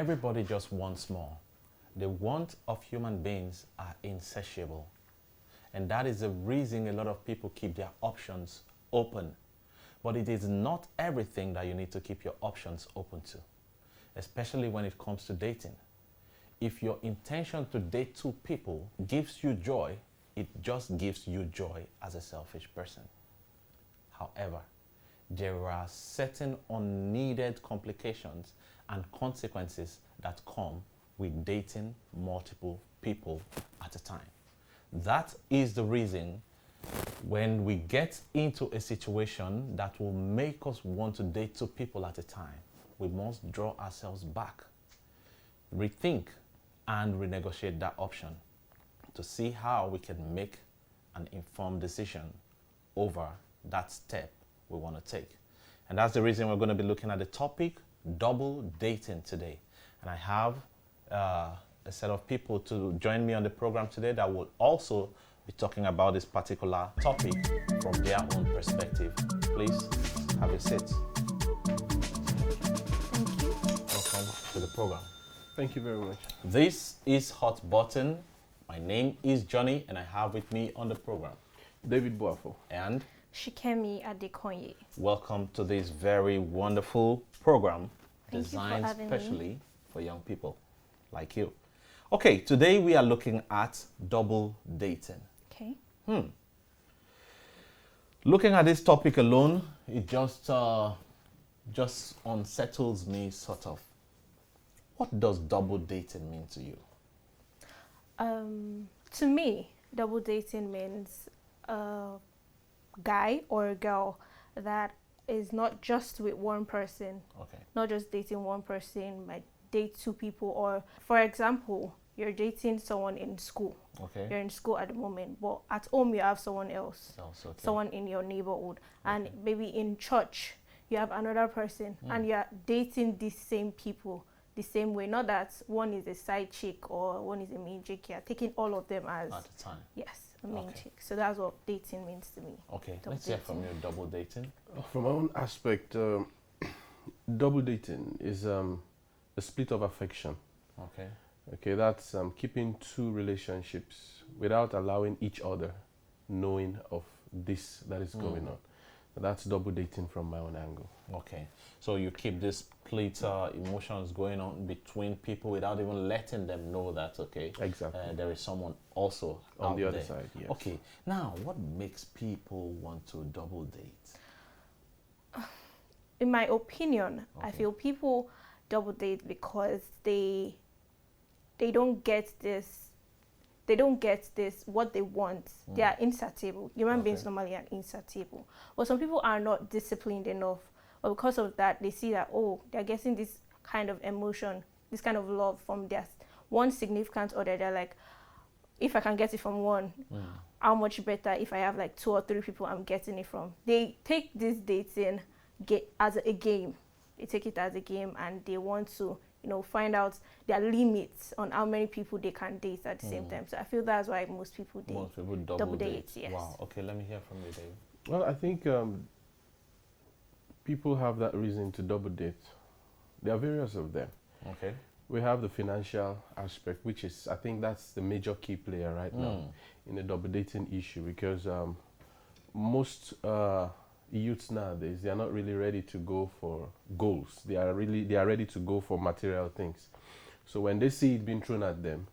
Everybody just wants more. The want of human beings are insatiable. And that is the reason a lot of people keep their options open. But it is not everything that you need to keep your options open to, especially when it comes to dating. If your intention to date two people gives you joy, it just gives you joy as a selfish person. However, there are certain unneeded complications and consequences that come with dating multiple people at a time. That is the reason when we get into a situation that will make us want to date two people at a time, we must draw ourselves back, rethink, and renegotiate that option to see how we can make an informed decision over that step we want to take. And that's the reason we're going to be looking at the topic double dating today. And I have a set of people to join me on the program today that will also be talking about this particular topic from their own perspective. Please have a seat. Thank you. Welcome to the program. Thank you very much. This is Hot Button. My name is Johnny, and I have with me on the program David Boafo. and Shikemi Adekonye. welcome to this very wonderful program Thank you for designed having me. specially for young people like you. Okay, today we are looking at double dating. Okay. Looking at this topic alone, it just unsettles me sort of. What does double dating mean to you? To me, double dating means a guy or a girl that is not just with one person, Okay. not just dating one person, might date two people. Or, for example, you're dating someone in school. Okay. You're in school at the moment, but at home you have someone else, Sounds okay. someone in your neighborhood, and Okay. maybe in church you have another person, and you're dating these same people the same way. Not that one is a side chick or one is a main chick. You're taking all of them as At the time. yes, a main Okay. chick. So that's what dating means to me. Okay, Double let's hear from you. dating. Double dating. From my own aspect, double dating is a split of affection. Okay. Okay, that's keeping two relationships without allowing each other knowing of this that is going on. That's double dating from my own angle. Okay. So you keep this split emotions going on between people without even letting them know that, okay, Exactly. there is someone also On out the other there. side, yes. Okay. Now, what makes people want to double date? In my opinion, I Okay. feel people double date because they don't get this. They don't get this what they want. They are insatiable. Human beings Okay. normally are insatiable. But some people are not disciplined enough. But because of that, they see that, oh, they're getting this kind of emotion, this kind of love from their one significant other. They're like, if I can get it from one, how much better if I have like 2 or 3 people I'm getting it from. They take this dating as a game. They take it as a game, and they want to, find out their limits on how many people they can date at the same time. So I feel that's why most people date. Most people double, double date. date, yes. Wow. Okay, let me hear from you, Dave. Well, I think people have that reason to double date. There are various of them. Okay. We have the financial aspect, which is, I think that's the major key player right now in the double dating issue, because most youths nowadays, they are not really ready to go for goals. They are ready to go for material things. So when they see it being thrown at them,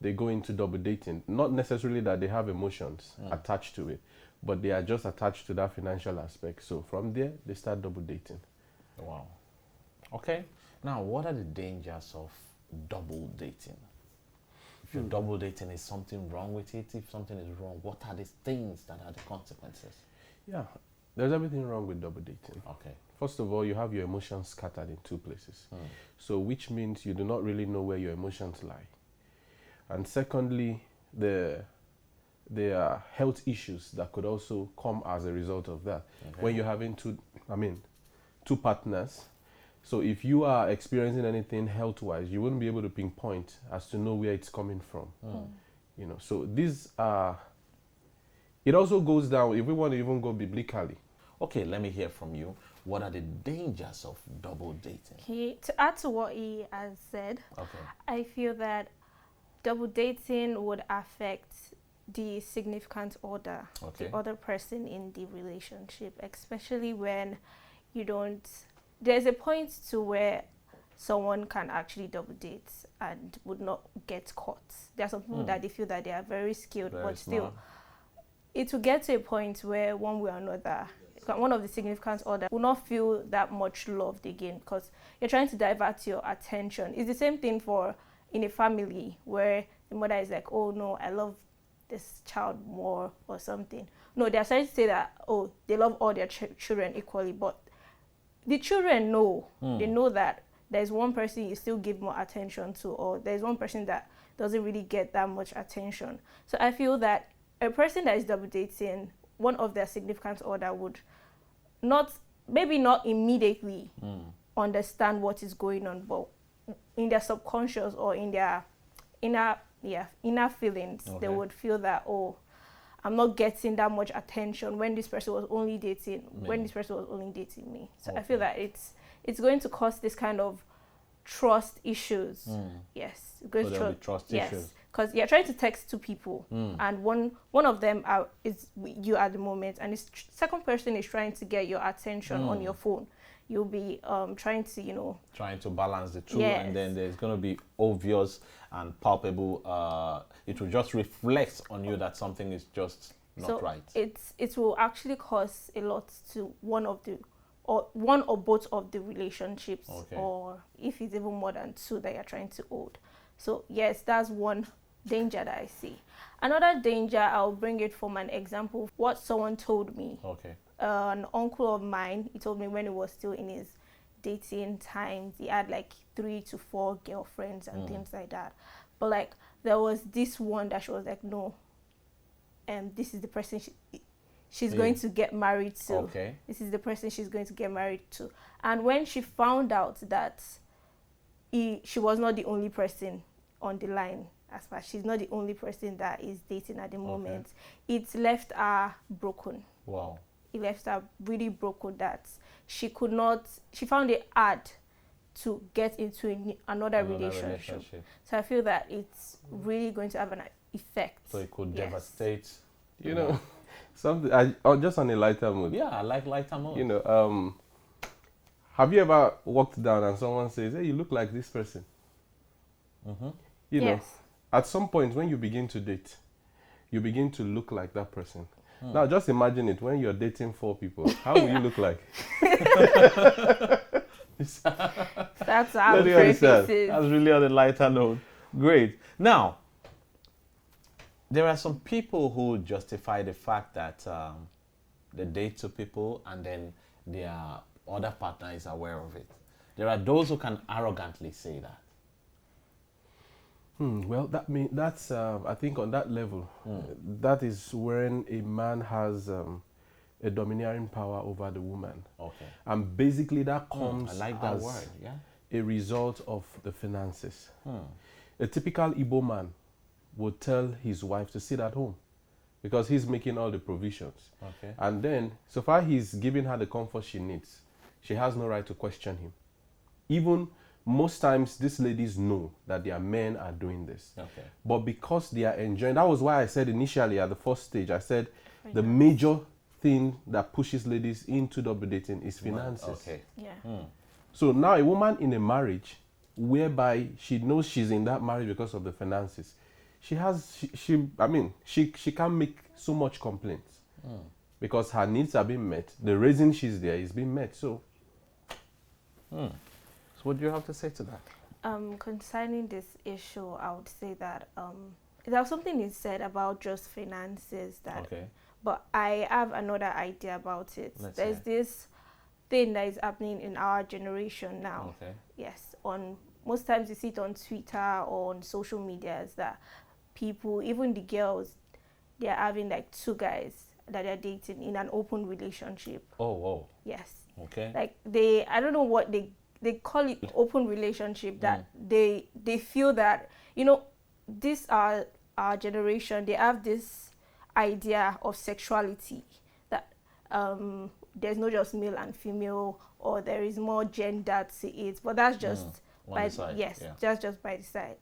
they go into double dating. Not necessarily that they have emotions attached to it, but they are just attached to that financial aspect. So from there, they start double dating. Wow. Okay. Now, what are the dangers of double dating? If you're double dating, is something wrong with it? If something is wrong, what are the things that are the consequences? Yeah, there's everything wrong with double dating. Okay. First of all, you have your emotions scattered in 2 places. So which means you do not really know where your emotions lie. And secondly, there are health issues that could also come as a result of that. Okay. When you're having two partners. So if you are experiencing anything health-wise, you wouldn't be able to pinpoint as to know where it's coming from. So these are, it also goes down, if we want to even go biblically. Okay, let me hear from you. what are the dangers of double dating? Okay, to add to what he has said, Okay. I feel that double dating would affect the significant other, Okay. the other person in the relationship, especially when you don't. There's a point to where someone can actually double date and would not get caught. There are some people that they feel that they are very skilled, Very but still, smart. it will get to a point where one way or another, one of the significant other will not feel that much loved again because you're trying to divert your attention. It's the same thing for in a family where the mother is like, oh no, I love this child more or something. No, they're trying to say that, oh, they love all their children equally, but the children know, they know that there's one person you still give more attention to, or there's one person that doesn't really get that much attention. So I feel that a person that is double dating, one of their significant other would not, maybe not immediately understand what is going on, but in their subconscious or in their inner feelings, they would feel that, oh, I'm not getting that much attention when this person was only dating me. So I feel that it's going to cause this kind of trust issues. Yes, So there'll be trust issues. Yes, because you're trying to text two people, and one of them is you at the moment, and the second person is trying to get your attention on your phone. You'll be trying to, trying to balance the two, Yes. and then there's going to be obvious and palpable. It will just reflect on you that something is just not so right. it will actually cause a lot to one or both of the relationships, Okay. or if it's even more than two that you're trying to hold. So yes, that's one danger that I see. Another danger, I'll bring it from an example. What someone told me. Okay. An uncle of mine, he told me when he was still in his dating times, he had like 3 to 4 girlfriends and things like that. But like there was this one that she was like, no, this is the person she's going to get married to. Okay. This is the person she's going to get married to. And when she found out that she was not the only person on the line, as far as she's not the only person that is dating at the moment, it left her broken. Wow. It left her really broken that she found it hard to get into another relationship. So I feel that it's really going to have an effect. So it could Yes. devastate. You know, something. Just on a lighter mood. Yeah, I like lighter mode. You know, have you ever walked down and someone says, "Hey, you look like this person"? You know, Yes. at some point when you begin to date, you begin to look like that person. Now, just imagine it when you're dating 4 people. How will you look like? That's how Let me crazy understand. it is. That's really on a lighter note. Great. Now, there are some people who justify the fact that they date 2 people and then their other partner is aware of it. There are those who can arrogantly say that. Well, that's I think on that level, that is when a man has a domineering power over the woman, Okay. and basically that comes I like that as word. Yeah. a result of the finances. A typical Igbo man would tell his wife to sit at home because he's making all the provisions. Okay. And then, so far he's giving her the comfort she needs, she has no right to question him. Even most times, these ladies know that their men are doing this. Okay. But because they are enjoying, that was why I said initially at the first stage, I said the major thing that pushes ladies into double dating is finances. Okay. Yeah. So now a woman in a marriage whereby she knows she's in that marriage because of the finances, she can't make so much complaints because her needs are being met. The reason she's there is being met. So So what do you have to say to that? Concerning this issue, I would say that there was something he said about just finances that, Okay. but I have another idea about it. Let's There's hear. this thing that is happening in our generation now. Okay. Yes, on most times you see it on Twitter or on social media is that people, even the girls, they are having like 2 guys that they're dating in an open relationship. Oh, whoa. Yes. Okay. Like I don't know what they call it, open relationship, that they feel that, this our generation, they have this idea of sexuality that there's no just male and female, or there is more gender to it, but that's just On the side, yes, yeah. just by the side.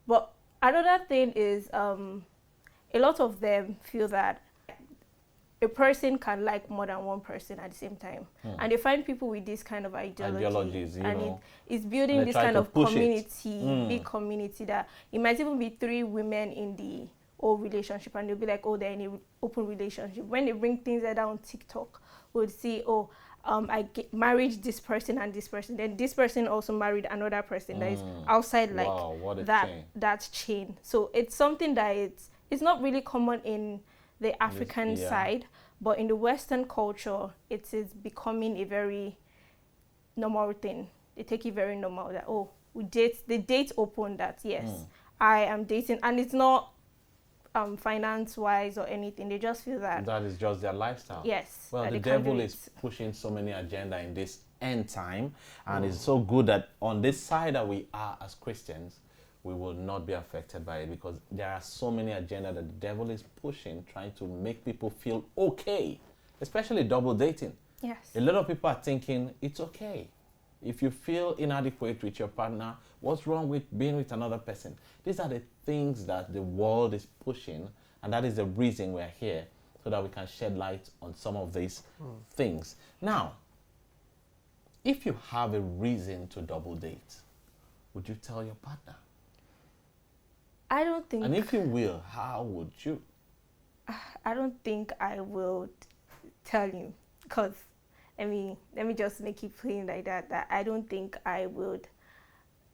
But another thing is a lot of them feel that a person can like more than one person at the same time, and they find people with this kind of Ideologies, you and know, it's building they this try kind to of push it. community, big community, that it might even be 3 women in the whole relationship, and they'll be like, oh, they're in an open relationship. When they bring things like that on TikTok, we'll see, oh, married this person and this person, then this person also married another person that is outside, like, wow, what a that chain. that chain. So it's something that it's not really common in the African yeah. side, but in the Western culture, it is becoming a very normal thing. They take it very normal that, oh, they date open, that yes, I am dating, and it's not finance wise or anything. They just feel that That is just their lifestyle. yes. Well, that the they can do devil it. is pushing so many agenda in this end time, and it's so good that on this side that we are as Christians, we will not be affected by it, because there are so many agenda that the devil is pushing, trying to make people feel okay, especially double dating. Yes. A lot of people are thinking it's okay. If you feel inadequate with your partner, what's wrong with being with another person? These are the things that the world is pushing, and that is the reason we're here, so that we can shed light on some of these things. Now, if you have a reason to double date, would you tell your partner? I don't think And if you will, how would you? I don't think I will tell you, because let me just make it plain like that I don't think I would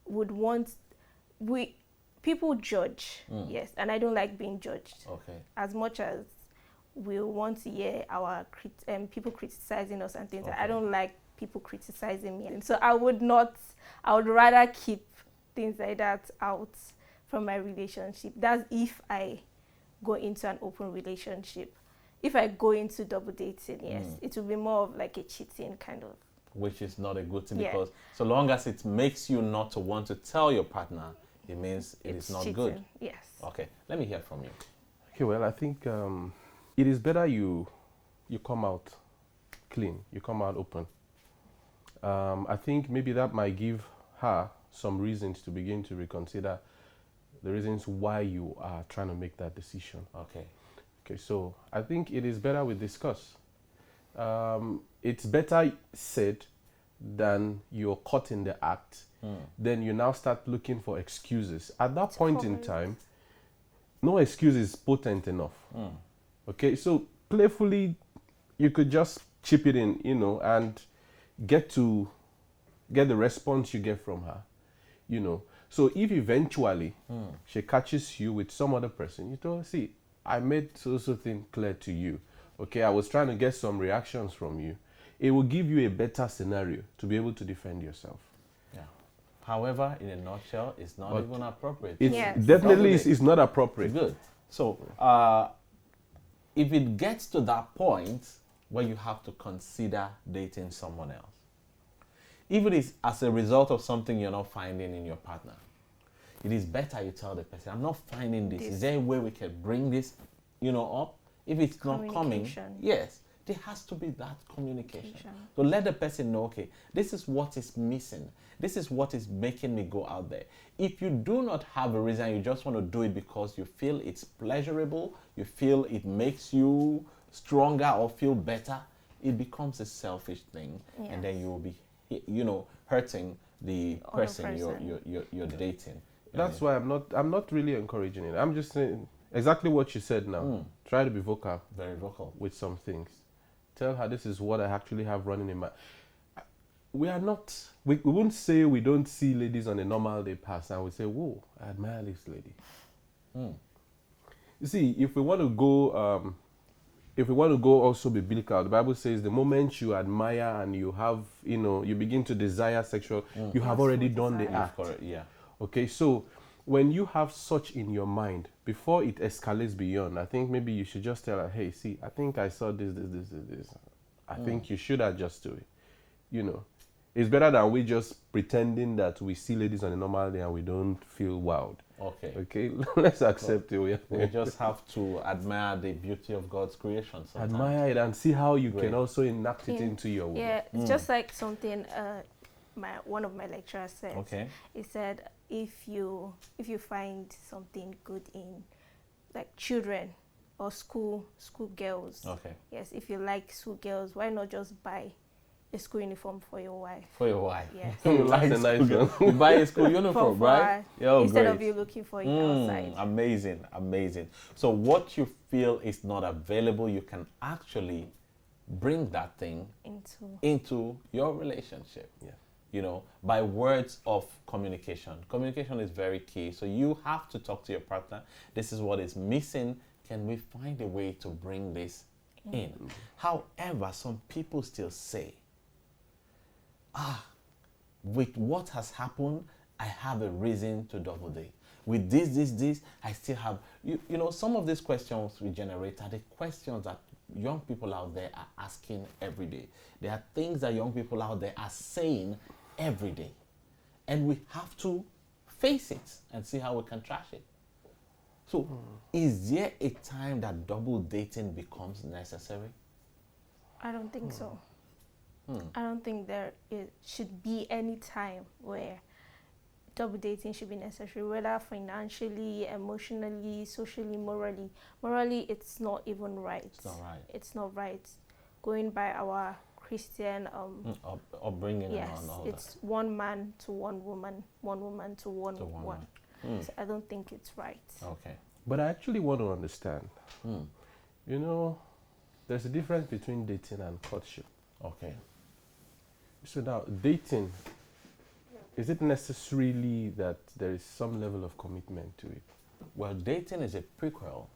want, people judge, yes, and I don't like being judged. Okay. As much as we want to hear our people criticizing us and things, Okay. I don't like people criticizing me, and so I would rather keep things like that out from my relationship. That's if I go into an open relationship. If I go into double dating, yes, it will be more of like a cheating kind of. Which is not a good thing, Yeah. because so long as it makes you not to want to tell your partner, it means it It's is not cheating. good. Yes. Okay, let me hear from you. Okay, well, I think it is better you come out clean, you come out open. I think maybe that might give her some reasons to begin to reconsider the reasons why you are trying to make that decision. Okay. Okay, so I think it is better we discuss. It's better said than you're caught in the act. Then you now start looking for excuses. At that point in cover it. time, no excuse is potent enough. Okay, so playfully, you could just chip it in, and get the response you get from her, So if eventually she catches you with some other person, you tell her, see, I made so thing clear to you. Okay, I was trying to get some reactions from you. It will give you a better scenario to be able to defend yourself. Yeah. However, in a nutshell, it's not But even appropriate. It's Yes. definitely Double is not appropriate. Good. So, if it gets to that point where you have to consider dating someone else, if it is as a result of something you're not finding in your partner, it is better you tell the person, I'm not finding this. Is there a way we can bring this, up? If it's not coming, Communication. yes, there has to be that communication. Communication. So let the person know, okay, this is what is missing. This is what is making me go out there. If you do not have a reason, you just want to do it because you feel it's pleasurable, you feel it makes you stronger or feel better, it becomes a selfish thing. And then Yes. you will be, hurting the Other person you're dating. That's why I'm not really encouraging it. I'm just saying exactly what you said now. Try to be vocal Very vocal. with some things. Tell her this is what I actually have running in my. We are not. We won't say we don't see ladies on a normal day pass, and we say, "Whoa, I admire this lady." You see, if we want to go, also biblical, the Bible says the moment you admire and you have, you begin to desire sexual, you have already done the act. Correct, yeah. Okay, so when you have such in your mind, before it escalates beyond, I think maybe you should just tell her, hey, see, I think I saw this. I think you should adjust to it. It's better than we just pretending that we see ladies on a normal day and we don't feel wowed. Okay. Okay, let's accept it. We just have to admire the beauty of God's creation sometimes. Admire it and see how you Great. can also enact it Yeah. into your work. Yeah, it's just like something one of my lecturers said. Okay. He said if you find something good in like children or school girls. Okay. Yes, if you like school girls, why not just buy a school uniform for your wife? For your wife. Yes. You That's a nice school- one. You buy a school uniform, For right? her, Yeah, oh, instead great. of you looking for it outside. Amazing, amazing. So what you feel is not available, you can actually bring that thing into your relationship. Yeah. You know, by words of communication. Communication is very key. So you have to talk to your partner. This is what is missing. Can we find a way to bring this in? However, some people still say, with what has happened, I have a reason to double date. With this, I still have, you know, some of these questions we generate are the questions that young people out there are asking every day. There are things that young people out there are saying every day. And we have to face it and see how we can trash it. So, is there a time that double dating becomes necessary? I don't think so. I don't think should be any time where double dating should be necessary, whether financially, emotionally, socially, morally. Morally, it's not even right. It's not right. It's not right. Going by our Christian Upbringing yes, and all it's one man to one woman to one To one one. So I don't think it's right. that. Okay. But I actually want to understand. You know, there's a difference between dating and courtship. Okay. So now, dating, is it necessarily that there is some level of commitment to it? Well, dating is a prequel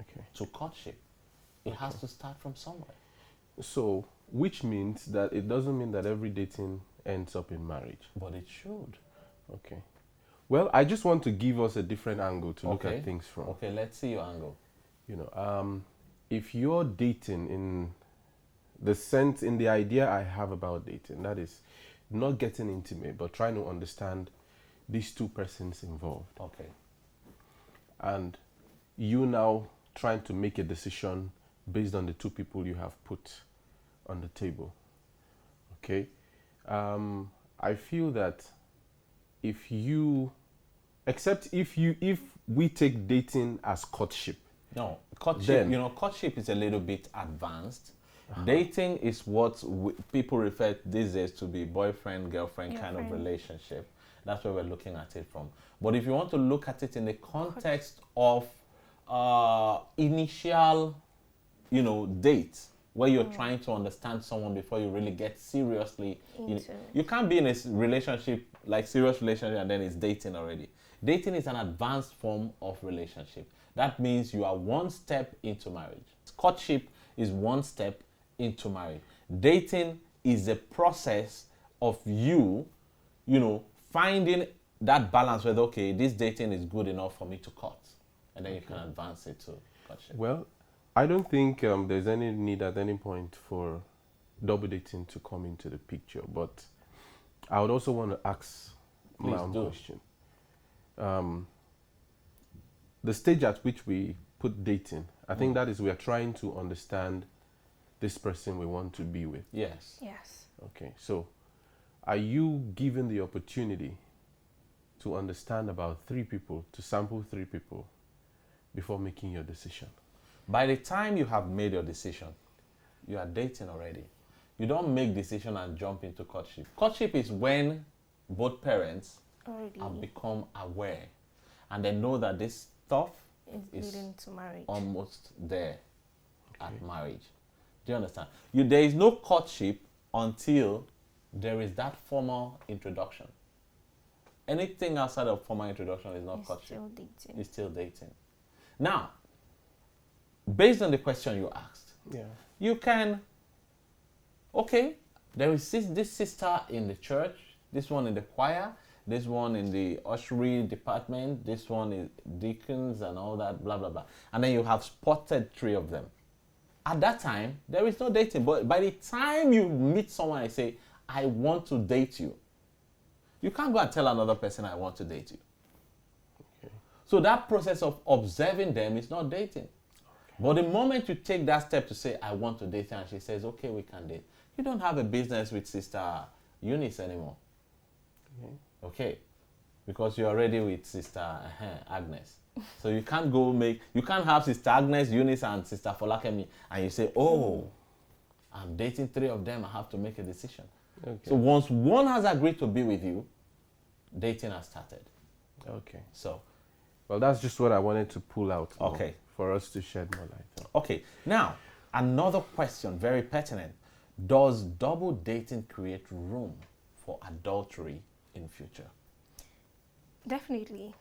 Okay. to courtship. It has to start from somewhere. So, which means that it doesn't mean that every dating ends up in marriage. But it should. Okay. Well, I just want to give us a different angle to look Okay. at things from. Okay, let's see your angle. You know, if you're dating in the sense, in the idea I have about dating, that is not getting intimate, but trying to understand these two persons involved. Okay. And you now trying to make a decision based on the two people you have put on the table. Okay. I feel that if we take dating as courtship, No, courtship, Then- you know, courtship is a little bit advanced. Dating is what people refer these days to be boyfriend, girlfriend kind of Girlfriend. relationship. That's where we're looking at it from. But if you want to look at it in the context of initial, you know, date, where you're trying to understand someone before you really get seriously Into it. you can't be in a relationship, like serious relationship, and then it's dating already. Dating is an advanced form of relationship. That means you are one step into marriage. Courtship is one step into marriage. Dating is the process of you know, finding that balance whether, okay, this dating is good enough for me to court. And then you can advance it to courtship. well, I don't think there's any need at any point for double dating to come into the picture. But I would also want to ask my Please own do. question. The stage at which we put dating, I think that is we are trying to understand this person we want to be with. Yes. Yes. Okay, so are you given the opportunity to understand about 3 people, to sample 3 people before making your decision? By the time you have made your decision, you are dating already. You don't make decision and jump into courtship. Courtship is when both parents Already have become aware and they know that this stuff is is leading to marriage. almost there at marriage. Do you understand? There is no courtship until there is that formal introduction. Anything outside of formal introduction is not It's courtship. still dating. It's still dating. Now, based on the question you asked, Yeah. you can, okay, there is this sister in the church, this one in the choir, this one in the ushery department, this one is deacons and all that, blah, blah, blah. And then you have spotted 3 of them. At that time, there is no dating. But by the time you meet someone and say, I want to date you. You can't go and tell another person I want to date you. Okay. So that process of observing them is not dating. But the moment you take that step to say, I want to date her, and she says, okay, we can date, you don't have a business with Sister Eunice anymore. Okay. Okay. Because you're already with Sister Agnes. So you can't you can't have Sister Agnes, Eunice, and Sister Folakemi, and you say, oh, I'm dating 3 of them, I have to make a decision. Okay. So once one has agreed to be with you, dating has started. Okay. So, Well, that's just what I wanted to pull out. more Okay. For us to shed more light on. okay. Now, another question, very pertinent. Does double dating create room for adultery in future? Definitely,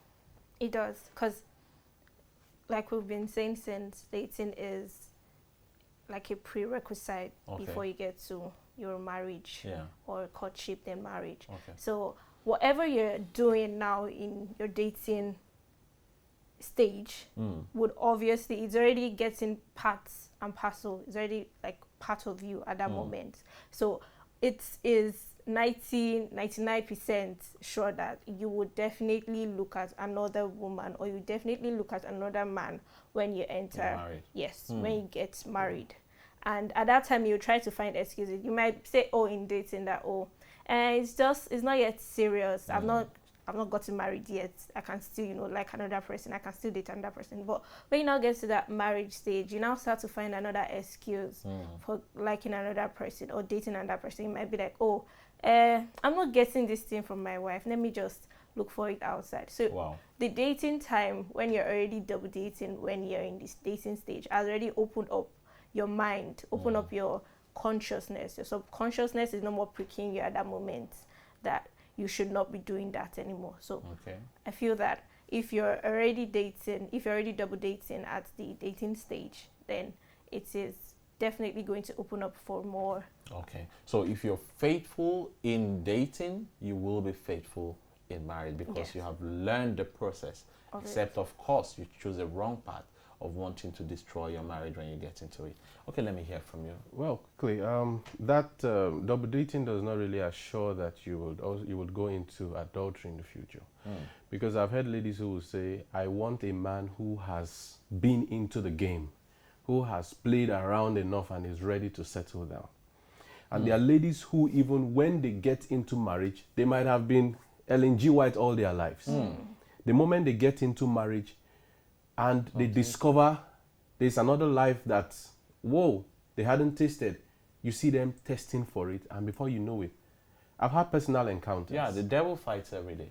it does. Because, like we've been saying since, dating is like a prerequisite Okay. before you get to your marriage Yeah. or courtship, then marriage. Okay. So, whatever you're doing now in your dating stage would obviously, it's already getting parts and parcel. It's already like part of you at that moment. So, it is 99% sure that you would definitely look at another woman, or you definitely look at another man when you enter. You're married. Yes, when you get married. And at that time, you try to find excuses. You might say, oh, in dating that, oh, it's not yet serious. I've not gotten married yet. I can still, like another person. I can still date another person. But when you now get to that marriage stage, you now start to find another excuse for liking another person or dating another person. You might be like, oh, I'm not getting this thing from my wife. Let me just look for it outside. So Wow. the dating time, when you're already double dating, when you're in this dating stage, has already opened up your mind, open up your consciousness. Your subconsciousness is no more pricking you at that moment that you should not be doing that anymore. So Okay. I feel that if you're already double dating at the dating stage, then it is definitely going to open up for more. Okay. So if you're faithful in dating, you will be faithful in marriage because Yes. you have learned the process. Of it. Except, of course, you choose the wrong path of wanting to destroy your marriage when you get into it. Okay, let me hear from you. Well, quickly, that double dating does not really assure that you would go into adultery in the future, because I've heard ladies who will say, "I want a man who has been into the game, who has played around enough and is ready to settle down." And there are ladies who, even when they get into marriage, they might have been Ellen G. White all their lives. The moment they get into marriage, and they discover there's another life that, whoa, they hadn't tasted. You see them testing for it, and before you know it, I've had personal encounters. Yeah, the devil fights every day.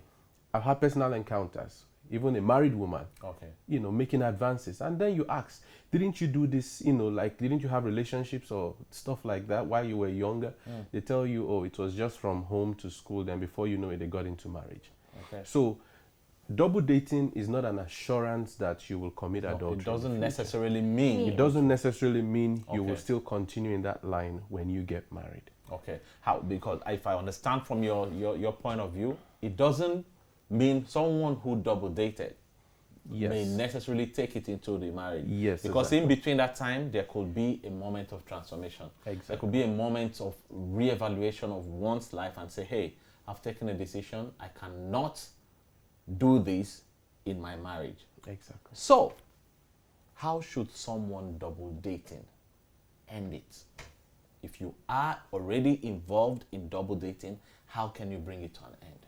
I've had personal encounters, even a married woman, Okay. making advances. And then you ask, didn't you do this, didn't you have relationships or stuff like that while you were younger? They tell you, oh, it was just from home to school. Then before you know it, they got into marriage. Okay. So double dating is not an assurance that you will commit adultery. It doesn't necessarily mean. It doesn't necessarily mean you will Okay. still continue in that line when you get married. Okay. How? Because if I understand from your point of view, it doesn't mean someone who double dated may necessarily take it into the marriage. Yes, Because exactly. in between that time, there could be a moment of transformation. Exactly. There could be a moment of reevaluation of one's life and say, hey, I've taken a decision. I cannot do this in my marriage. Exactly. So, how should someone double dating end it? If you are already involved in double dating, how can you bring it to an end?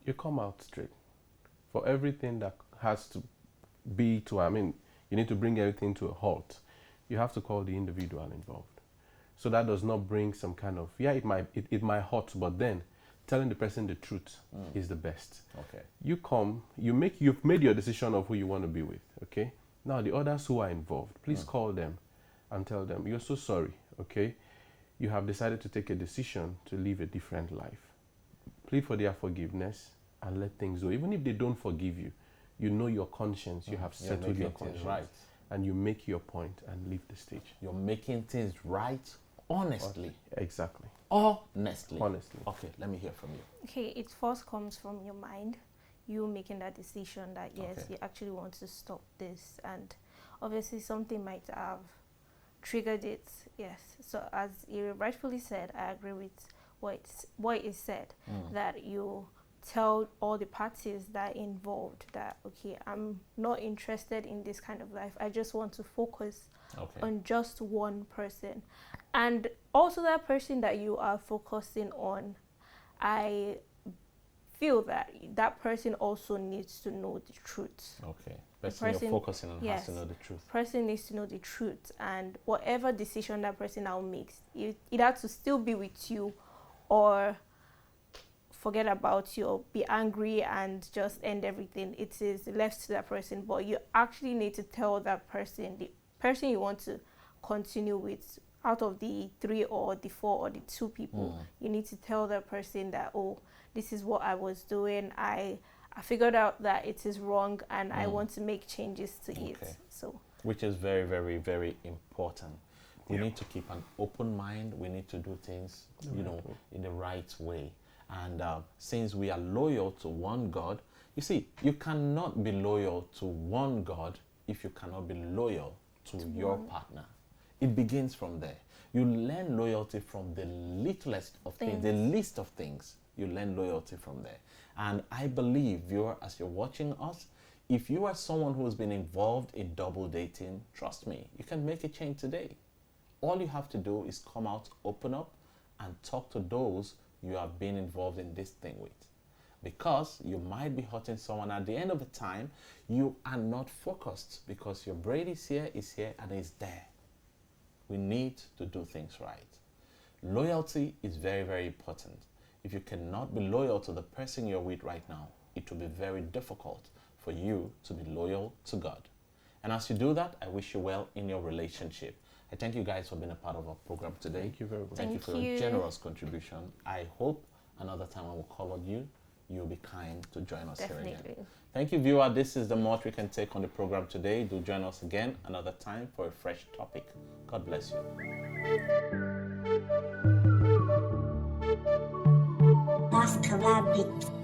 You come out straight. For everything that has to be you need to bring everything to a halt. You have to call the individual involved. So that does not bring some kind of, it might hurt, but then telling the person the truth is the best. Okay. You come, you've made your decision of who you want to be with, okay? Now the others who are involved, please call them and tell them, you're so sorry, okay? You have decided to take a decision to live a different life. Plead for their forgiveness and let things go. Even if they don't forgive you, you know your conscience, you have You're settled your making things conscience. right. And you make your point and leave the stage. You're making things right honestly. Exactly. Honestly. Honestly. Okay, let me hear from you. Okay, it first comes from your mind, you making that decision that yes, Okay. you actually want to stop this, and obviously something might have triggered it. Yes, so as you rightfully said, I agree with what is said, that you tell all the parties that are involved that, okay, I'm not interested in this kind of life. I just want to focus on just one person. And also that person that you are focusing on, I feel that that person also needs to know the truth. Okay. Person you're focusing on has to know the truth. Person needs to know the truth, and whatever decision that person now makes, it has to still be with you, or forget about you, or be angry and just end everything. It is left to that person, but you actually need to tell that person, the person you want to continue with, out of the 3 or the 4 or the 2 people, you need to tell that person that, oh, this is what I was doing. I figured out that it is wrong, and I want to make changes to it. So, which is very, very, very important. We need to keep an open mind. We need to do things, in the right way. And since we are loyal to one God, you see, you cannot be loyal to one God if you cannot be loyal to your partner. It begins from there. You learn loyalty from the littlest of things, the least of things. You learn loyalty from there. And I believe, viewer, as you're watching us, if you are someone who has been involved in double dating, trust me, you can make a change today. All you have to do is come out, open up, and talk to those you have been involved in this thing with. Because you might be hurting someone. At the end of the time, you are not focused, because your brain is here, and is there. We need to do things right. Loyalty is very, very important. If you cannot be loyal to the person you're with right now, it will be very difficult for you to be loyal to God. And as you do that, I wish you well in your relationship. I thank you guys for being a part of our program today. Thank you very much. Thank you for your generous contribution. I hope another time when we cover you, you'll be kind to join us here again. Thank you, viewer. This is the most we can take on the program today. Do join us again another time for a fresh topic. God bless you. Rabbit.